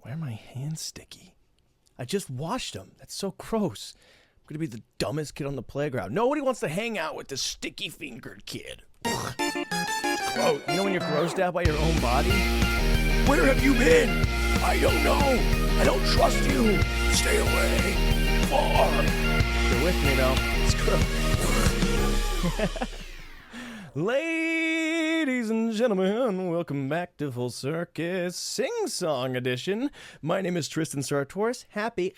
Why are my hands sticky? I just washed them. That's so gross. I'm going to be the dumbest kid on the playground. Nobody wants to hang out with the sticky-fingered kid. Ugh. Gross. You know when you're grossed out by your own body? Where have you been? I don't know. I don't trust you. Stay away. Far. You're with me, though. It's gross. Ladies and gentlemen, welcome back to Full Circus Sing-Song Edition. My name is Tristan. Happy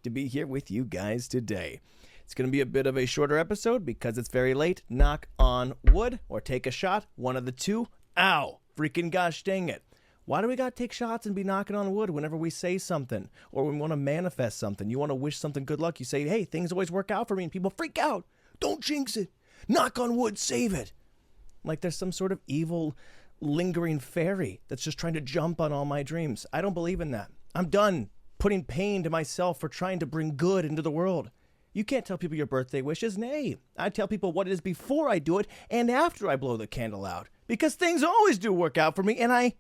to be here with you guys today. It's going to be a bit of a shorter episode because it's very late. Knock on wood or take a shot. One of the two. Ow. Freaking gosh dang it. Why do we got to take shots and be knocking on wood whenever we say something or we want to manifest something? You want to wish something good luck. You say, hey, things always work out for me, and people freak out. Don't jinx it. Knock on wood, save it. Like there's some sort of evil, lingering fairy that's just trying to jump on all my dreams. I don't believe in that. I'm done putting pain to myself for trying to bring good into the world. You can't tell people your birthday wishes. Nay, I tell people what it is before I do it and after I blow the candle out. Because things always do work out for me, and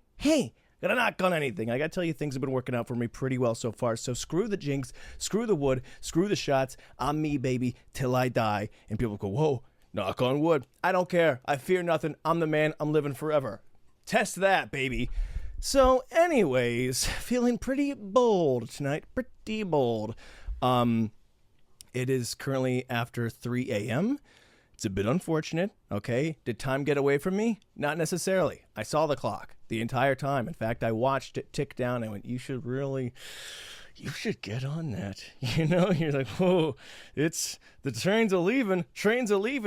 gotta knock on anything. I gotta tell you, things have been working out for me pretty well so far. So screw the jinx, screw the wood, screw the shots. I'm me, baby, till I die. And people go, whoa. Knock on wood. I don't care. I fear nothing. I'm the man. I'm living forever. Test that, baby. So anyways, feeling pretty bold tonight. Pretty bold. It is currently after 3 a.m. It's a bit unfortunate, okay? Did time get away from me? Not necessarily. I saw the clock the entire time. In fact, I watched it tick down and went, you should get on that. You know, you're like, whoa, it's the trains are leaving.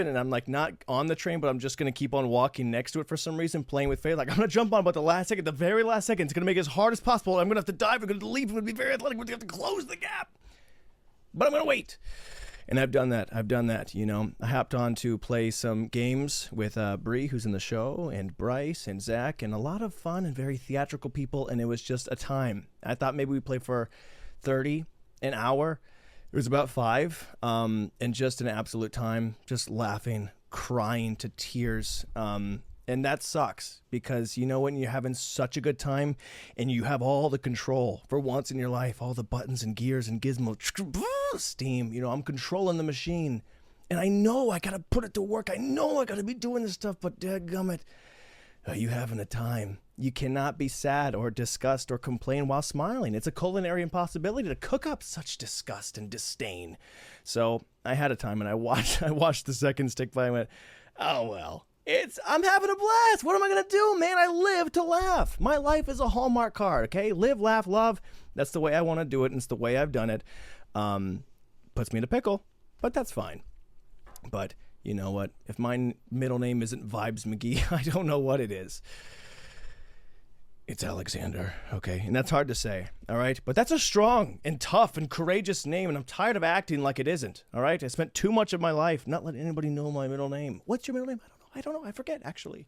And I'm like, not on the train, but I'm just going to keep on walking next to it for some reason, playing with fate. Like, I'm going to jump on, but the very last second, it's going to make it as hard as possible. I'm going to have to dive. I'm going to leave. I'm going to be very athletic. We're going to have to close the gap. But I'm going to wait. And I've done that, you know. I hopped on to play some games with Bree, who's in the show, and Bryce and Zach, and a lot of fun and very theatrical people, and it was just a time. I thought maybe we'd play for 30, an hour. It was about 5, and just an absolute time, just laughing, crying to tears. And that sucks because, you know, when you're having such a good time and you have all the control for once in your life, all the buttons and gears and gizmos, steam, you know, I'm controlling the machine and I know I got to put it to work. I know I got to be doing this stuff, but dadgummit, are you having a time? You cannot be sad or disgust or complain while smiling. It's a culinary impossibility to cook up such disgust and disdain. So I had a time and I watched the seconds tick by and went, oh, well. I'm having a blast. What am I going to do, man? I live to laugh. My life is a Hallmark card, okay? Live, laugh, love. That's the way I want to do it, and it's the way I've done it. Puts me in a pickle, but that's fine. But you know what? If my middle name isn't Vibes McGee, I don't know what it is. It's Alexander, okay? And that's hard to say, all right? But that's a strong and tough and courageous name, and I'm tired of acting like it isn't, all right? I spent too much of my life not letting anybody know my middle name. What's your middle name? I don't know. I forget, actually.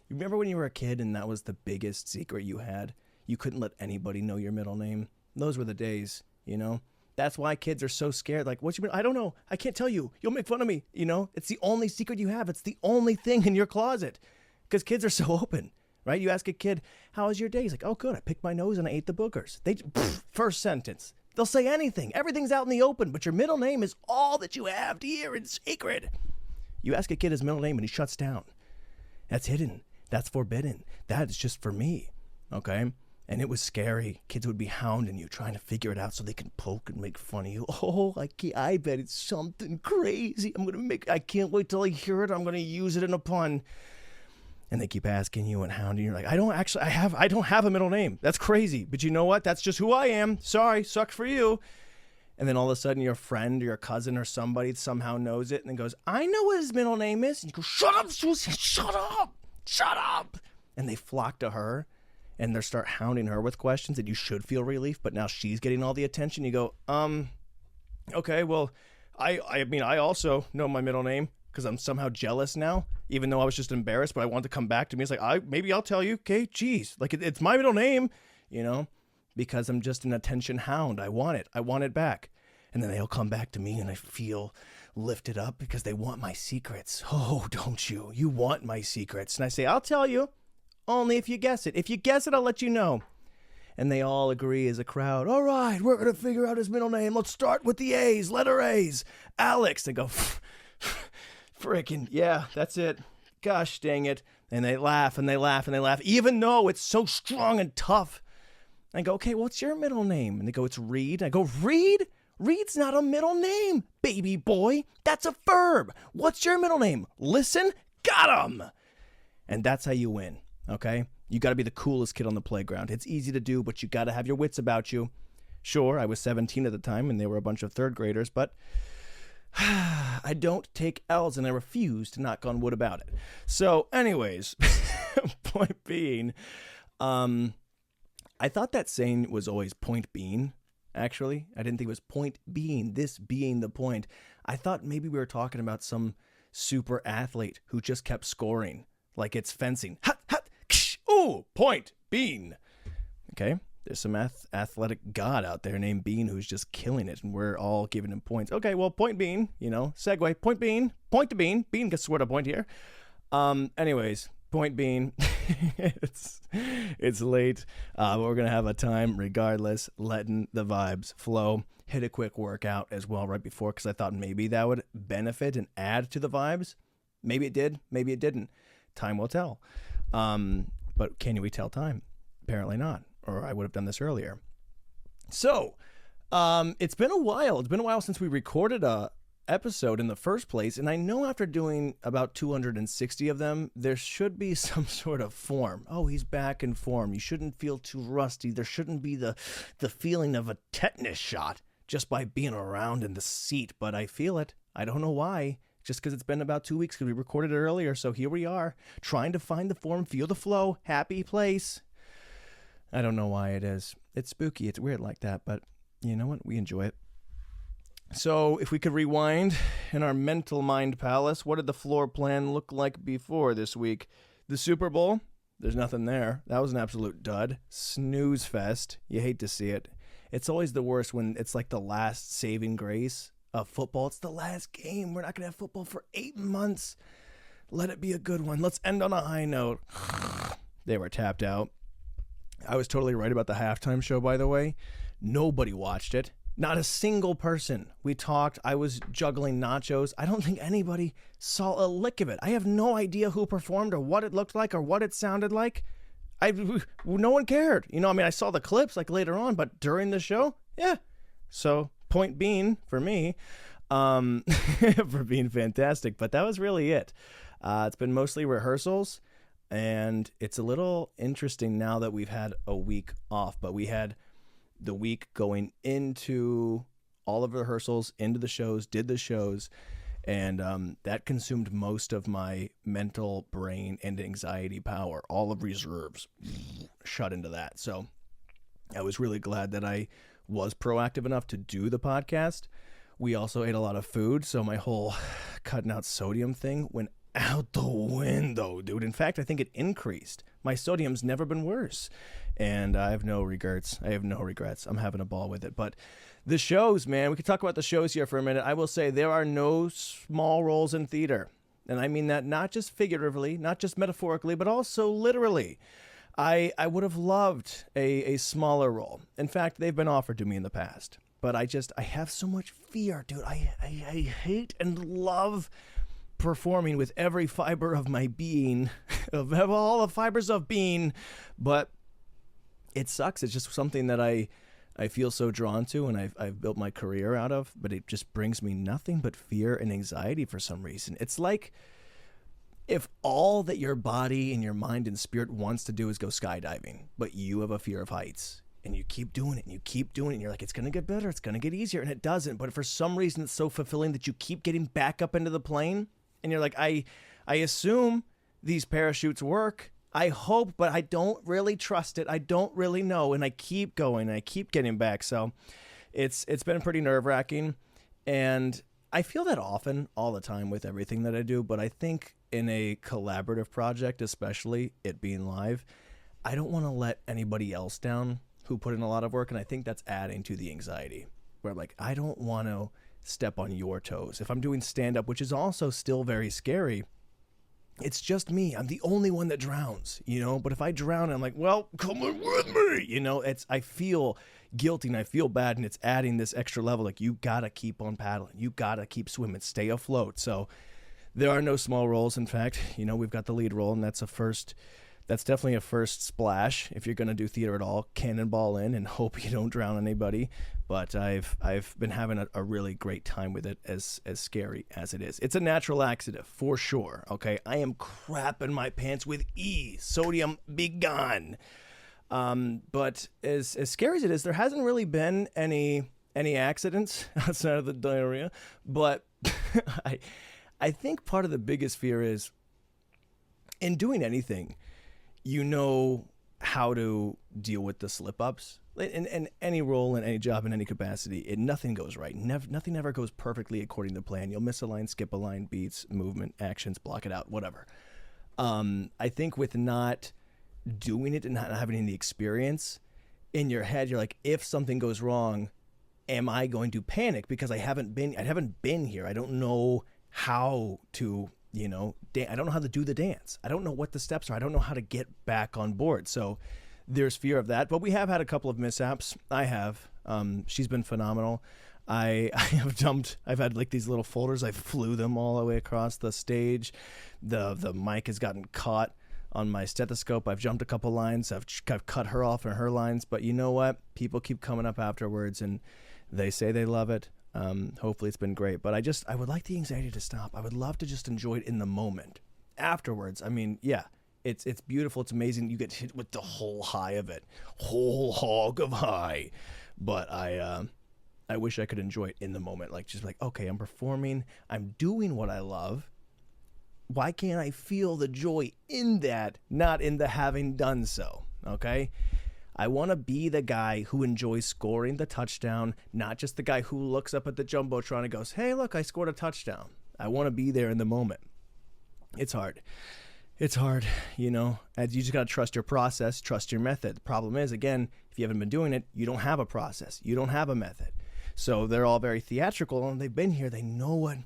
You remember when you were a kid and that was the biggest secret you had? You couldn't let anybody know your middle name. Those were the days, you know? That's why kids are so scared. Like, what's your middle? I don't know. I can't tell you. You'll make fun of me, you know? It's the only secret you have. It's the only thing in your closet. Because kids are so open, right? You ask a kid, how was your day? He's like, oh, good. I picked my nose and I ate the boogers. First sentence. They'll say anything. Everything's out in the open, but your middle name is all that you have to hear. It's sacred. You ask a kid his middle name and he shuts down. That's hidden. That's forbidden. That is just for me. Okay? And it was scary. Kids would be hounding you, trying to figure it out so they can poke and make fun of you. Oh, I bet it's something crazy. I can't wait till I hear it. I'm going to use it in a pun. And they keep asking you and hounding you. You're like, I don't have a middle name. That's crazy. But you know what? That's just who I am. Sorry. Sucks for you. And then all of a sudden your friend or your cousin or somebody somehow knows it and then goes, I know what his middle name is. And you go, shut up, Susie, shut up. And they flock to her and they start hounding her with questions that you should feel relief, but now she's getting all the attention. You go, okay, well, I also know my middle name because I'm somehow jealous now, even though I was just embarrassed, but I want to come back to me. It's like, maybe I'll tell you, okay, geez, like it's my middle name, you know? Because I'm just an attention hound. I want it back. And then they'll come back to me and I feel lifted up because they want my secrets. Oh, don't you? You want my secrets. And I say, I'll tell you, only if you guess it. If you guess it, I'll let you know. And they all agree as a crowd, all right, we're going to figure out his middle name. Let's start with the A's, letter A's. Alex. They go, frickin', yeah, that's it. Gosh dang it. And they laugh and they laugh and they laugh, even though it's so strong and tough. I go, okay, what's your middle name? And they go, it's Reed. I go, Reed? Reed's not a middle name, baby boy. That's a verb. What's your middle name? Listen, got him. And that's how you win, okay? You got to be the coolest kid on the playground. It's easy to do, but you got to have your wits about you. Sure, I was 17 at the time, and they were a bunch of third graders, but I don't take L's, and I refuse to knock on wood about it. So, anyways, point being, I thought that saying was always point being. Actually, I didn't think it was point being, this being the point. I thought maybe we were talking about some super athlete who just kept scoring, like it's fencing. Hut, hut, ksh, ooh, point being. Okay, there's some athletic god out there named Bean who's just killing it, and we're all giving him points. Okay, well, point being, segue, point being, point to Bean. Bean gets scored a point here. Anyways, point being, it's late, but we're going to have a time regardless, letting the vibes flow. Hit a quick workout as well right before, because I thought maybe that would benefit and add to the vibes. Maybe it did, maybe it didn't. Time will tell. But can we tell time? Apparently not, or I would have done this earlier. So, it's been a while. It's been a while since we recorded a episode in the first place, and I know after doing about 260 of them, there should be some sort of form. Oh, he's back in form. You shouldn't feel too rusty. There shouldn't be the feeling of a tetanus shot just by being around in the seat, but I feel it. I don't know why. Just because it's been about 2 weeks because we recorded it earlier, so here we are, trying to find the form, feel the flow, happy place. I don't know why it is. It's spooky. It's weird like that, but you know what? We enjoy it. So if we could rewind in our mental mind palace, what did the floor plan look like before this week? The Super Bowl? There's nothing there. That was an absolute dud. Snooze fest. You hate to see it. It's always the worst when it's like the last saving grace of football. It's the last game. We're not going to have football for 8 months. Let it be a good one. Let's end on a high note. They were tapped out. I was totally right about the halftime show, by the way. Nobody watched it. Not a single person. We talked. I was juggling nachos. I don't think anybody saw a lick of it. I have no idea who performed or what it looked like or what it sounded like. No one cared. I saw the clips like later on, but during the show, yeah. So point being for me, for being fantastic, but that was really it. It's been mostly rehearsals, and it's a little interesting now that we've had a week off, but we had the week going into all of the rehearsals, into the shows, did the shows, and that consumed most of my mental brain and anxiety power. All of reserves shut into that. So I was really glad that I was proactive enough to do the podcast. We also ate a lot of food, so my whole cutting out sodium thing went out the window, dude. In fact, I think it increased. My sodium's never been worse. And I have no regrets. I'm having a ball with it. But the shows, man, we could talk about the shows here for a minute. I will say there are no small roles in theater. And I mean that not just figuratively, not just metaphorically, but also literally. I would have loved a smaller role. In fact, they've been offered to me in the past. But I have so much fear, dude. I hate and love performing with every fiber of my being, of all the fibers of being, but it sucks. It's just something that I feel so drawn to, and I've built my career out of, but it just brings me nothing but fear and anxiety for some reason. It's like if all that your body and your mind and spirit wants to do is go skydiving, but you have a fear of heights, and you keep doing it, and you keep doing it, and you're like, it's going to get better, it's going to get easier, and it doesn't, but for some reason it's so fulfilling that you keep getting back up into the plane, and you're like, I assume these parachutes work. I hope, but I don't really trust it. I don't really know. And I keep going, and I keep getting back. So it's been pretty nerve-wracking. And I feel that often, all the time with everything that I do. But I think in a collaborative project, especially it being live, I don't want to let anybody else down who put in a lot of work. And I think that's adding to the anxiety, where I'm like, I don't want to step on your toes. If I'm doing stand-up, which is also still very scary, it's just me. I'm the only one that drowns, but if I drown, I'm like, well, come on with me. I feel guilty and I feel bad, and it's adding this extra level. Like, you got to keep on paddling. You got to keep swimming, stay afloat. So there are no small roles. In fact, we've got the lead role, and that's a first. That's definitely a first splash if you're going to do theater at all. Cannonball in and hope you don't drown anybody. But I've been having a really great time with it, as scary as it is. It's a natural laxative for sure. Okay, I am crapping my pants with ease. Sodium be gone. But as scary as it is, there hasn't really been any accidents outside of the diarrhea. But I think part of the biggest fear is in doing anything, how to deal with the slip-ups. In any role, in any job, in any capacity, nothing goes right. Nothing ever goes perfectly according to plan. You'll miss a line, skip a line, beats, movement, actions, block it out, whatever. I think with not doing it and not having the experience, in your head, you're like, if something goes wrong, am I going to panic? Because I haven't been here. I don't know how to... I don't know how to do the dance. I don't know what the steps are. I don't know how to get back on board. So there's fear of that. But we have had a couple of mishaps. I have. She's been phenomenal. I've had like these little folders. I flew them all the way across the stage. The mic has gotten caught on my stethoscope. I've jumped a couple lines. I've cut her off in her lines. But you know what? People keep coming up afterwards and they say they love it. Hopefully it's been great, but I would like the anxiety to stop. I would love to just enjoy it in the moment. Afterwards, I mean, yeah, it's beautiful. It's amazing. You get hit with the whole high of it, whole hog of high. But I wish I could enjoy it in the moment. Okay, I'm performing. I'm doing what I love. Why can't I feel the joy in that, not in the having done so? Okay. I want to be the guy who enjoys scoring the touchdown, not just the guy who looks up at the Jumbotron and goes, hey, look, I scored a touchdown. I want to be there in the moment. It's hard. It's hard, and you just got to trust your process, trust your method. The problem is, again, if you haven't been doing it, you don't have a process. You don't have a method. So they're all very theatrical, and they've been here. They know what...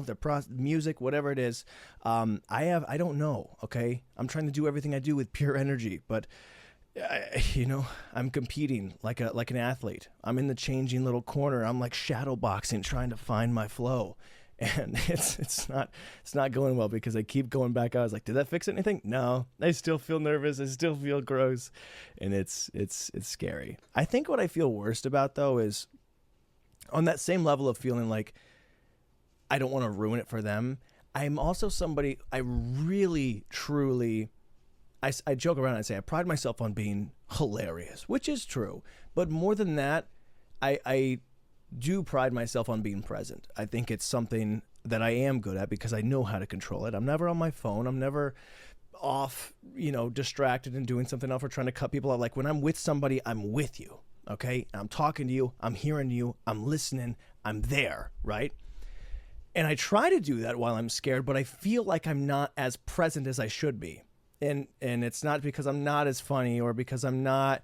their music, whatever it is. I don't know. Okay. I'm trying to do everything I do with pure energy, but I'm competing like an athlete. I'm in the changing little corner. I'm like shadow boxing, trying to find my flow. And it's not going well because I keep going back out. I was like, did that fix anything? No, I still feel nervous. I still feel gross. And it's scary. I think what I feel worst about though is on that same level of feeling like, I don't want to ruin it for them. I'm also somebody, I really, truly, I joke around and I say I pride myself on being hilarious, which is true. But more than that, I do pride myself on being present. I think it's something that I am good at because I know how to control it. I'm never on my phone. I'm never off, distracted and doing something else or trying to cut people out. Like when I'm with somebody, I'm with you, okay? I'm talking to you. I'm hearing you. I'm listening. I'm there, right? And I try to do that while I'm scared, but I feel like I'm not as present as I should be. And it's not because I'm not as funny or because I'm not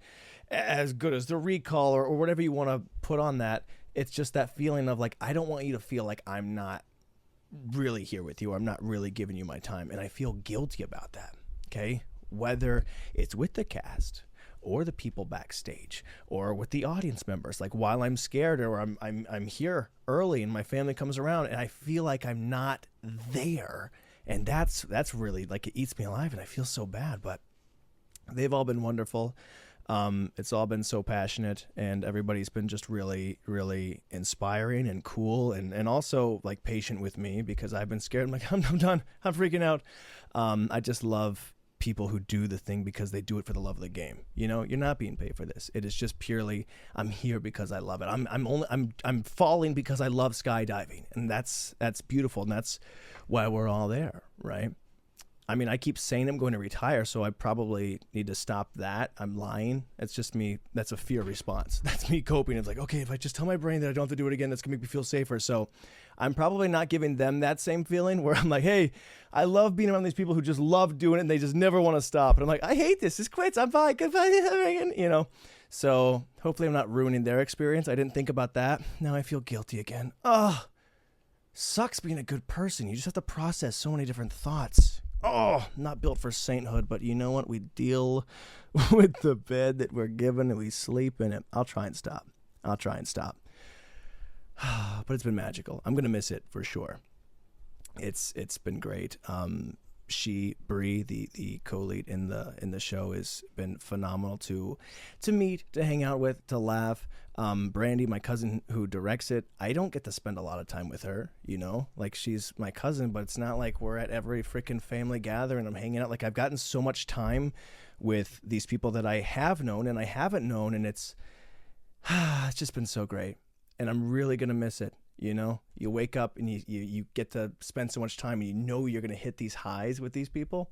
as good as the recall or whatever you want to put on that. It's just that feeling of like, I don't want you to feel like I'm not really here with you or I'm not really giving you my time. And I feel guilty about that, okay? Whether it's with the cast or the people backstage or with the audience members, like while I'm scared or I'm here early and my family comes around and I feel like I'm not there. And that's really like, it eats me alive and I feel so bad, but they've all been wonderful. It's all been so passionate and everybody's been just really, really inspiring and cool and also like patient with me because I've been scared. I'm like, I'm done. I'm freaking out. I just love people who do the thing because they do it for the love of the game. You're not being paid for this. It is just purely, I'm here because I love it. I'm falling because I love skydiving, and that's beautiful, and that's why we're all there, right? I mean, I keep saying I'm going to retire, so I probably need to stop that. I'm lying. It's just me. That's a fear response. That's me coping. It's like, okay, if I just tell my brain that I don't have to do it again, that's going to make me feel safer. So I'm probably not giving them that same feeling where I'm like, hey, I love being around these people who just love doing it and they just never want to stop. And I'm like, I hate this. This quits. I'm fine. Goodbye. So hopefully I'm not ruining their experience. I didn't think about that. Now I feel guilty again. Oh, sucks being a good person. You just have to process so many different thoughts. Oh, not built for sainthood, but you know what? We deal with the bed that we're given and we sleep in it. I'll try and stop. But it's been magical. I'm going to miss it for sure. It's been great. Bree, the co-lead in the show, has been phenomenal to meet, to hang out with, to laugh. Brandy, my cousin who directs it, I don't get to spend a lot of time with her, you know, like she's my cousin, but it's not like we're at every freaking family gathering. I'm hanging out. Like I've gotten so much time with these people that I have known and I haven't known, and it's just been so great. And I'm really going to miss it. You know, you wake up and you get to spend so much time and you know you're going to hit these highs with these people.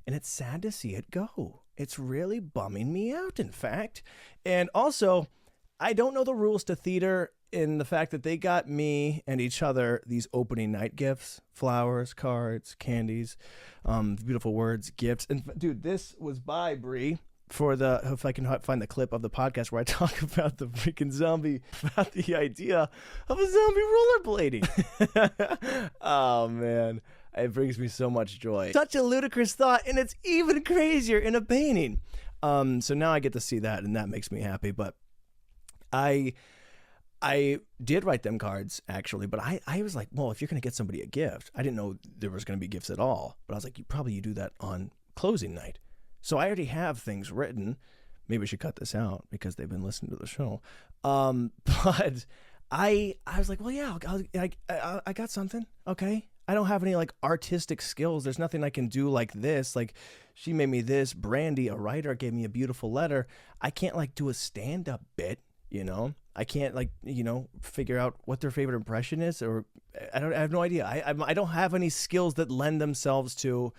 And it's sad to see it go. It's really bumming me out, in fact. And also, I don't know the rules to theater in the fact that they got me and each other these opening night gifts, flowers, cards, candies, beautiful words, gifts. And dude, this was by Bree. If I can find the clip of the podcast where I talk about the freaking zombie, about the idea of a zombie rollerblading. Oh, man. It brings me so much joy. Such a ludicrous thought, and it's even crazier in a painting. So now I get to see that, and that makes me happy. But I did write them cards, actually. But I was like, well, if you're going to get somebody a gift, I didn't know there was going to be gifts at all. But I was like, you do that on closing night. So I already have things written. Maybe I should cut this out because they've been listening to the show. But I was like, well, yeah, I got something. Okay. I don't have any like artistic skills. There's nothing I can do like this. Like she made me this. Brandy, a writer, gave me a beautiful letter. I can't like do a stand-up bit, you know? I can't like, you know, figure out what their favorite impression is, or I have no idea. I don't have any skills that lend themselves to,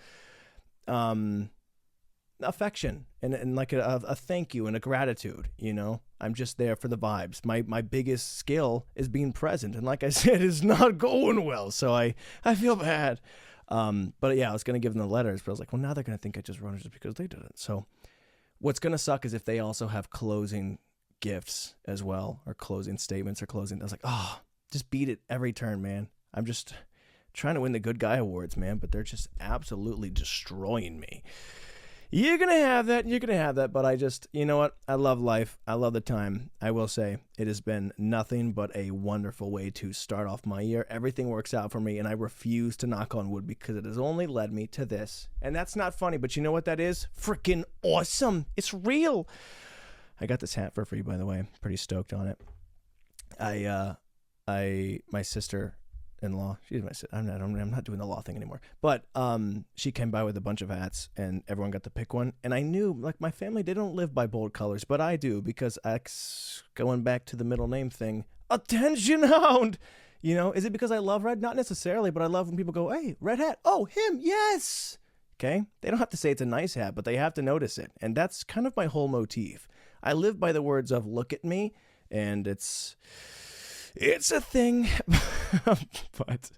affection and like a thank you and a gratitude, you know. I'm just there for the vibes. My biggest skill is being present, and like I said, it's not going well, so I feel bad. But yeah, I was gonna give them the letters, but I was like, well, now they're gonna think I just wrote it just because they did it. So what's gonna suck is if they also have closing gifts as well, or closing statements, or closing. I was like, oh, just beat it every turn, man. I'm just trying to win the good guy awards, man, but they're just absolutely destroying me. You're going to have that, but I just, you know what? I love life. I love the time. I will say it has been nothing but a wonderful way to start off my year. Everything works out for me, and I refuse to knock on wood because it has only led me to this. And that's not funny, but you know what that is? Freaking awesome. It's real. I got this hat for free, by the way. Pretty stoked on it. My sister-in-law, she's my sister. I'm not doing the law thing anymore. But she came by with a bunch of hats, and everyone got to pick one. And I knew, like, my family, they don't live by bold colors, but I do, because going back to the middle name thing, attention hound. You know, is it because I love red? Not necessarily, but I love when people go, hey, red hat. Oh, him, yes. Okay? They don't have to say it's a nice hat, but they have to notice it. And that's kind of my whole motif. I live by the words of look at me, and it's a thing. But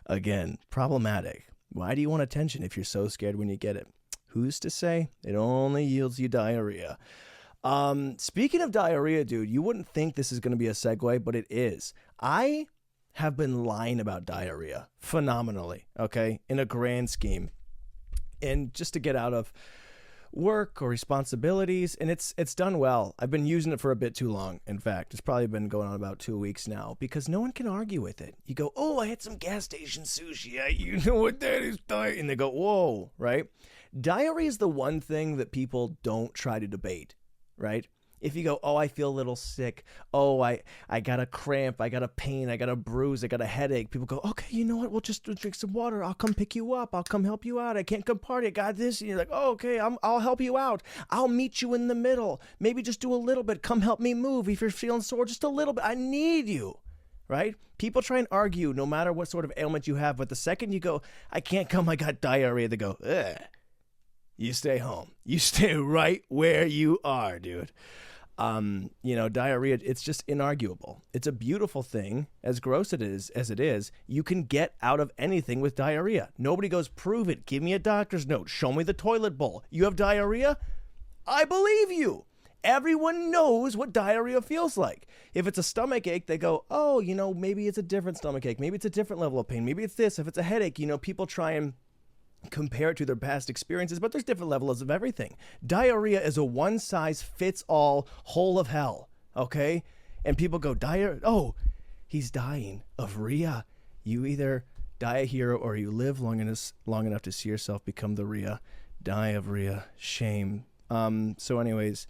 again, problematic. Why do you want attention if you're so scared when you get it? Who's to say? It only yields you diarrhea. Speaking of diarrhea, dude, you wouldn't think this is going to be a segue, but it is. I have been lying about diarrhea phenomenally, okay, in a grand scheme. And just to get out of work or responsibilities, and it's done well. I've been using it for a bit too long. In fact, it's probably been going on about 2 weeks now, because no one can argue with it. You go, oh, I had some gas station sushi. You know what that is, diarrhea. And they go, whoa, right? Diarrhea is the one thing that people don't try to debate, right? If you go, oh, I feel a little sick. Oh, I got a cramp. I got a pain. I got a bruise. I got a headache. People go, okay, you know what? We'll just drink some water. I'll come pick you up. I'll come help you out. I can't come party. I got this. And you're like, oh, okay, I'll help you out. I'll meet you in the middle. Maybe just do a little bit. Come help me move. If you're feeling sore, just a little bit. I need you, right? People try and argue no matter what sort of ailment you have. But the second you go, I can't come. I got diarrhea. They go, ugh. You stay home. You stay right where you are, dude. You know, diarrhea, it's just inarguable. It's a beautiful thing. As gross as it is, you can get out of anything with diarrhea. Nobody goes, prove it. Give me a doctor's note. Show me the toilet bowl. You have diarrhea? I believe you. Everyone knows what diarrhea feels like. If it's a stomach ache, they go, oh, maybe it's a different stomach ache. Maybe it's a different level of pain. Maybe it's this. If it's a headache, people try and compare it to their past experiences, but there's different levels of everything. Diarrhea is a one-size-fits-all hole of hell, okay? And people go, oh, he's dying of rhea. You either die a hero or you live long enough to see yourself become the rhea. Die of rhea. Shame. So anyways,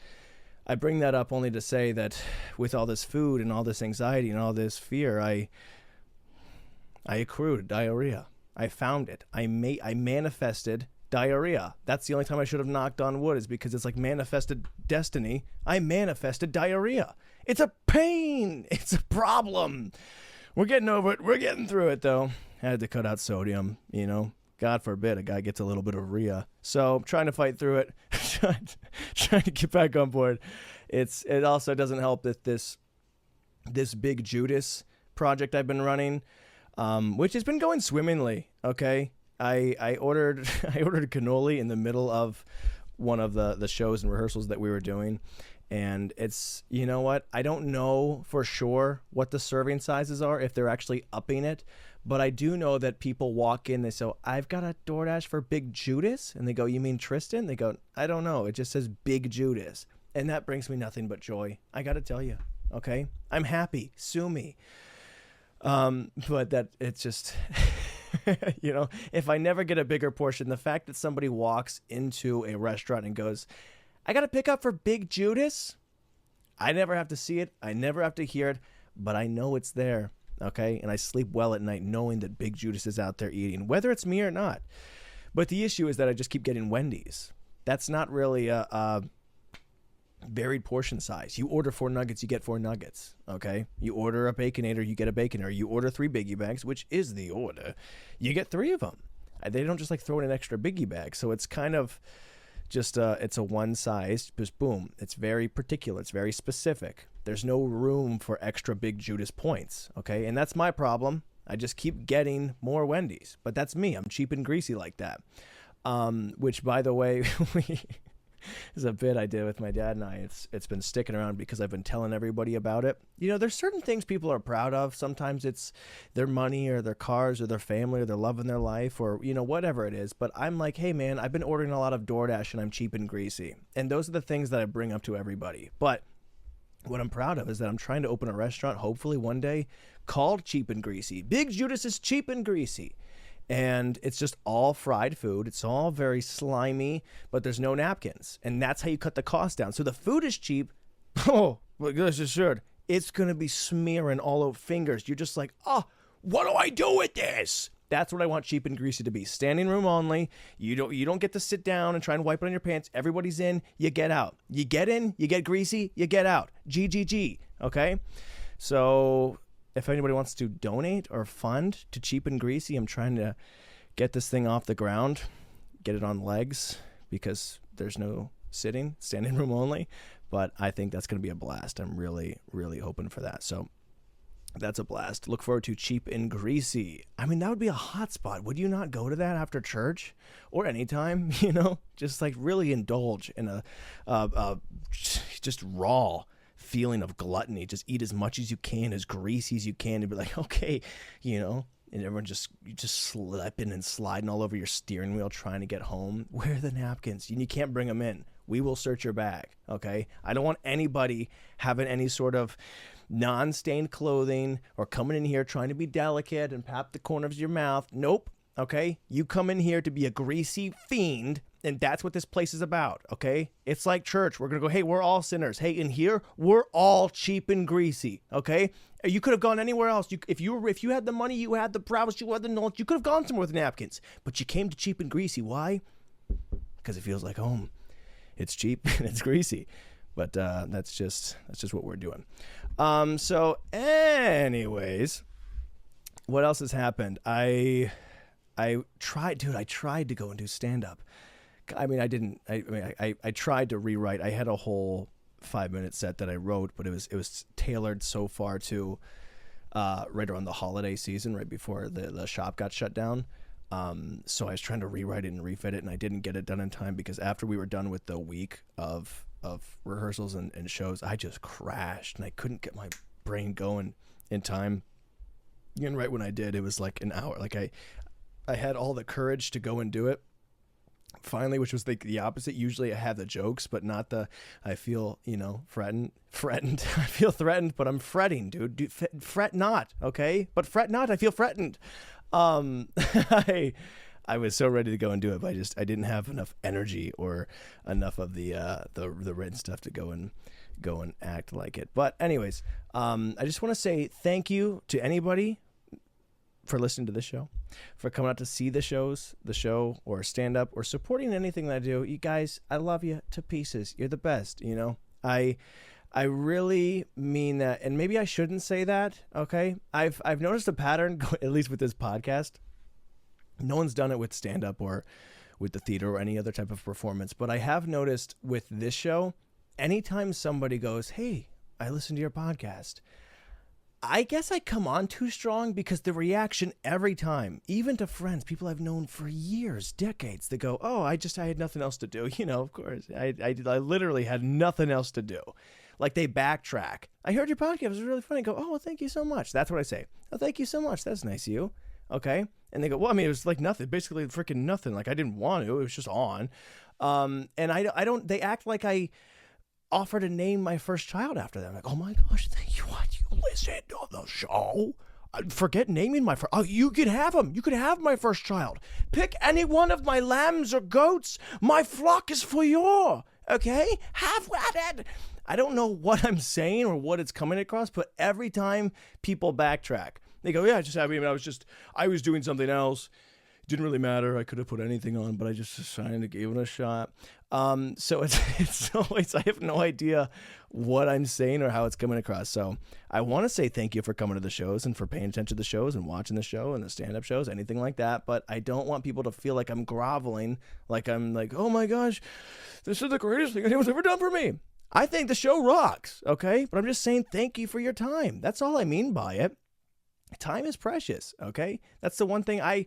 I bring that up only to say that with all this food and all this anxiety and all this fear, I accrued diarrhea. I found it. I manifested diarrhea. That's the only time I should have knocked on wood, is because it's like manifested destiny. I manifested diarrhea. It's a pain. It's a problem. We're getting over it. We're getting through it, though. I had to cut out sodium, God forbid a guy gets a little bit of rhea. So I'm trying to fight through it, trying to get back on board. It also doesn't help that this Big Judas project I've been running, which has been going swimmingly. Okay, I ordered cannoli in the middle of one of the shows and rehearsals that we were doing, and it's, you know what? I don't know for sure what the serving sizes are, if they're actually upping it. But I do know that people walk in, they say, I've got a DoorDash for Big Judas. And they go, you mean Tristan? They go, I don't know. It just says Big Judas. And that brings me nothing but joy. I got to tell you, okay? I'm happy. Sue me. But that it's just, if I never get a bigger portion, the fact that somebody walks into a restaurant and goes, I got to pick up for Big Judas. I never have to see it. I never have to hear it, but I know it's there. Okay, and I sleep well at night knowing that Big Judas is out there eating, whether it's me or not. But the issue is that I just keep getting Wendy's. That's not really a varied portion size. You order 4 nuggets, you get 4 nuggets. Okay, you order a Baconator, you get a Baconator. You order 3 Biggie Bags, which is the order. You get 3 of them. They don't just like throw in an extra Biggie Bag. So it's kind of just it's a one size, just boom. It's very particular. It's very specific. There's no room for extra Big Judas points, okay? And that's my problem. I just keep getting more Wendy's. But that's me. I'm cheap and greasy like that. Which, by the way, is a bit I did with my dad and I. It's been sticking around because I've been telling everybody about it. There's certain things people are proud of. Sometimes it's their money or their cars or their family or their love in their life or, whatever it is. But I'm like, hey, man, I've been ordering a lot of DoorDash and I'm cheap and greasy. And those are the things that I bring up to everybody. But what I'm proud of is that I'm trying to open a restaurant, hopefully one day, called Cheap and Greasy. Big Judas is cheap and greasy. And it's just all fried food. It's all very slimy, but there's no napkins. And that's how you cut the cost down. So the food is cheap. Oh, but rest assured, it's going to be smearing all over fingers. You're just like, oh, what do I do with this? That's what I want Cheap and Greasy to be. Standing room only. You don't get to sit down and try and wipe it on your pants. Everybody's in, you get out. You get in, you get greasy, you get out. GGG, okay? So if anybody wants to donate or fund to Cheap and Greasy, I'm trying to get this thing off the ground, get it on legs, because there's no sitting, standing room only. But I think that's going to be a blast. I'm really, really hoping for that. So that's a blast. Look forward to Cheap and Greasy. I mean, that would be a hot spot. Would you not go to that after church or anytime? Just like really indulge in a just raw feeling of gluttony. Just eat as much as you can, as greasy as you can, and be like, okay, and everyone just slipping and sliding all over your steering wheel trying to get home. Where are the napkins? You can't bring them in. We will search your bag, okay? I don't want anybody having any sort of non-stained clothing or coming in here trying to be delicate and pop the corners of your mouth. Nope, okay? You come in here to be a greasy fiend, and that's what this place is about, okay? It's like church. We're going to go, hey, we're all sinners. Hey, in here, we're all cheap and greasy, okay? You could have gone anywhere else. If you had the money, you had the prowess, you had the knowledge, you could have gone somewhere with napkins. But you came to Cheap and Greasy. Why? Because it feels like home. It's cheap and it's greasy. But that's just what we're doing. So anyways, what else has happened? I tried to go and do stand-up. I mean, I tried to rewrite. I had a whole 5-minute set that I wrote, but it was tailored so far to right around the holiday season, right before the shop got shut down. So I was trying to rewrite it and refit it, and I didn't get it done in time because after we were done with the week of of rehearsals and shows, I just crashed and I couldn't get my brain going in time. And right when I did, it was like an hour. Like I had all the courage to go and do it finally, which was the opposite. Usually I have the jokes, but not I feel, threatened. I feel threatened, but I'm fretting, dude. Fret not, okay? But fret not, I feel threatened. I was so ready to go and do it, but I didn't have enough energy or enough of the written stuff to go and act like it. But anyways, I just want to say thank you to anybody for listening to this show, for coming out to see the show or stand up or supporting anything that I do. You guys, I love you to pieces. You're the best. I really mean that, and maybe I shouldn't say that. Okay, I've noticed a pattern, at least with this podcast. No one's done it with stand up or with the theater or any other type of performance, but I have noticed with this show, anytime somebody goes, "Hey, I listened to your podcast," I guess I come on too strong, because the reaction every time, even to friends, people I've known for years, decades, they go, "Oh, I had nothing else to do." Of course, I literally had nothing else to do. Like, they backtrack. "I heard your podcast, it was really funny." I go, "Oh, well, thank you so much." That's what I say. "Oh, thank you so much. That's nice of you." Okay. And they go, "Well, I mean, it was like nothing, basically freaking nothing. Like, I didn't want to, it was just on." And I don't, they act like I offer to name my first child after them. Like, "Oh my gosh, thank you. What, you listened to the show? Forget naming my first. Oh, you could have him. You could have my first child. Pick any one of my lambs or goats. My flock is for you. Okay? Have at it." I don't know what I'm saying or what it's coming across, but every time people backtrack, they go, "Yeah, I was doing something else. It didn't really matter. I could have put anything on, but I just decided to give it a shot." So it's always, I have no idea what I'm saying or how it's coming across. So I want to say thank you for coming to the shows and for paying attention to the shows and watching the show and the stand-up shows, anything like that. But I don't want people to feel like I'm groveling, like I'm like, "Oh my gosh, this is the greatest thing anyone's ever done for me." I think the show rocks, okay? But I'm just saying thank you for your time. That's all I mean by it. Time is precious, okay? That's the one thing I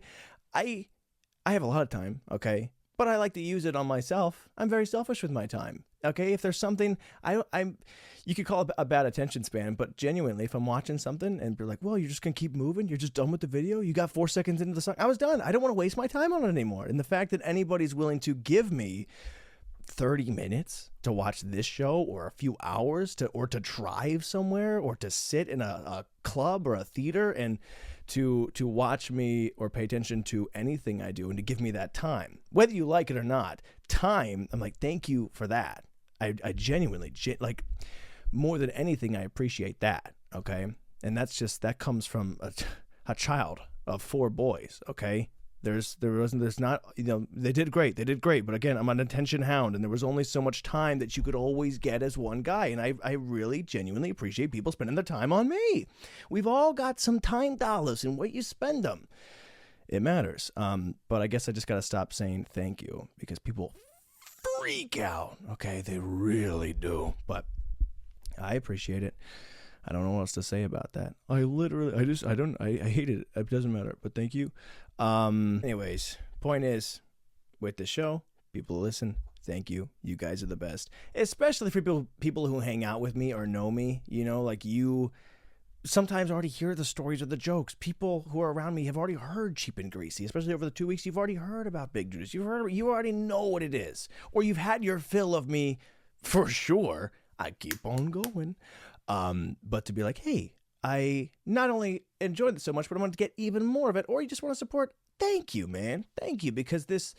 have a lot of time, okay? But I like to use it on myself. I'm very selfish with my time, okay? If there's something, you could call it a bad attention span, but genuinely, if I'm watching something and you're like, "Well, you're just going to keep moving? You're just done with the video? You got 4 seconds into the song?" I was done. I don't want to waste my time on it anymore. And the fact that anybody's willing to give me 30 minutes to watch this show, or a few hours to drive somewhere, or to sit in a club or a theater and to watch me or pay attention to anything I do, and to give me that time, whether you like it or not, time, I'm like, thank you for that. I genuinely, like, more than anything, I appreciate that. Okay. And that comes from a child of 4 boys. Okay. There's not, they did great. But again, I'm an attention hound, and there was only so much time that you could always get as one guy. And I really genuinely appreciate people spending their time on me. We've all got some time dollars, and what you spend them, it matters. But I guess I just got to stop saying thank you, because people freak out. Okay. They really do. But I appreciate it. I don't know what else to say about that. I hate it. It doesn't matter, but thank you. Anyways, point is, with the show, people listen, thank you. You guys are the best. Especially for people who hang out with me or know me, like you sometimes already hear the stories or the jokes. People who are around me have already heard Cheap and Greasy, especially over the 2 weeks. You've already heard about Big Juice. You already know what it is. Or you've had your fill of me for sure. I keep on going. But to be like, "Hey, I not only enjoyed this so much, but I want to get even more of it," or you just want to support, thank you, man. Thank you, because this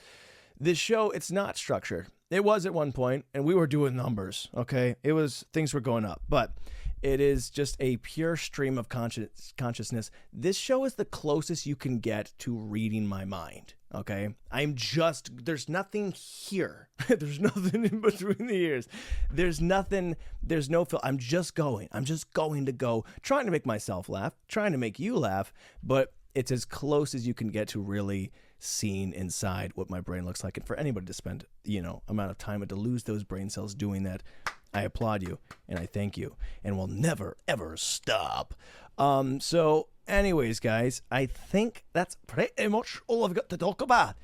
show, it's not structured. It was at one point, and we were doing numbers, okay? Things were going up, but it is just a pure stream of consciousness. This show is the closest you can get to reading my mind, okay? There's nothing here. There's nothing in between the ears. There's no I'm just going to go, trying to make myself laugh, trying to make you laugh, but it's as close as you can get to really seeing inside what my brain looks like. And for anybody to spend, amount of time and to lose those brain cells doing that, I applaud you and I thank you, and will never, ever stop. So anyways, guys, I think that's pretty much all I've got to talk about.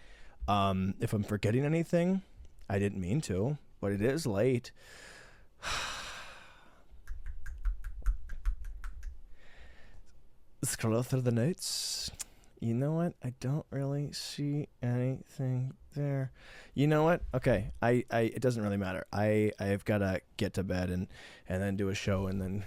If I'm forgetting anything, I didn't mean to, but it is late. Scroll through the notes. You know what? I don't really see anything there. You know what? Okay. It doesn't really matter. I've got to get to bed and then do a show and then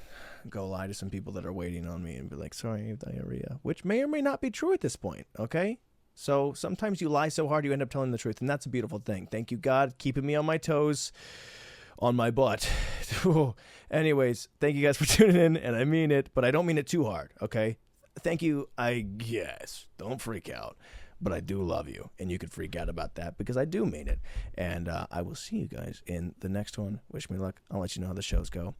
go lie to some people that are waiting on me and be like, sorry, I have diarrhea, which may or may not be true at this point. Okay. So sometimes you lie so hard you end up telling the truth, and that's a beautiful thing. Thank you, God, keeping me on my toes, on my butt. Anyways, thank you guys for tuning in, and I mean it, but I don't mean it too hard, okay? Thank you, I guess. Don't freak out, but I do love you, and you can freak out about that because I do mean it. And I will see you guys in the next one. Wish me luck. I'll let you know how the shows go.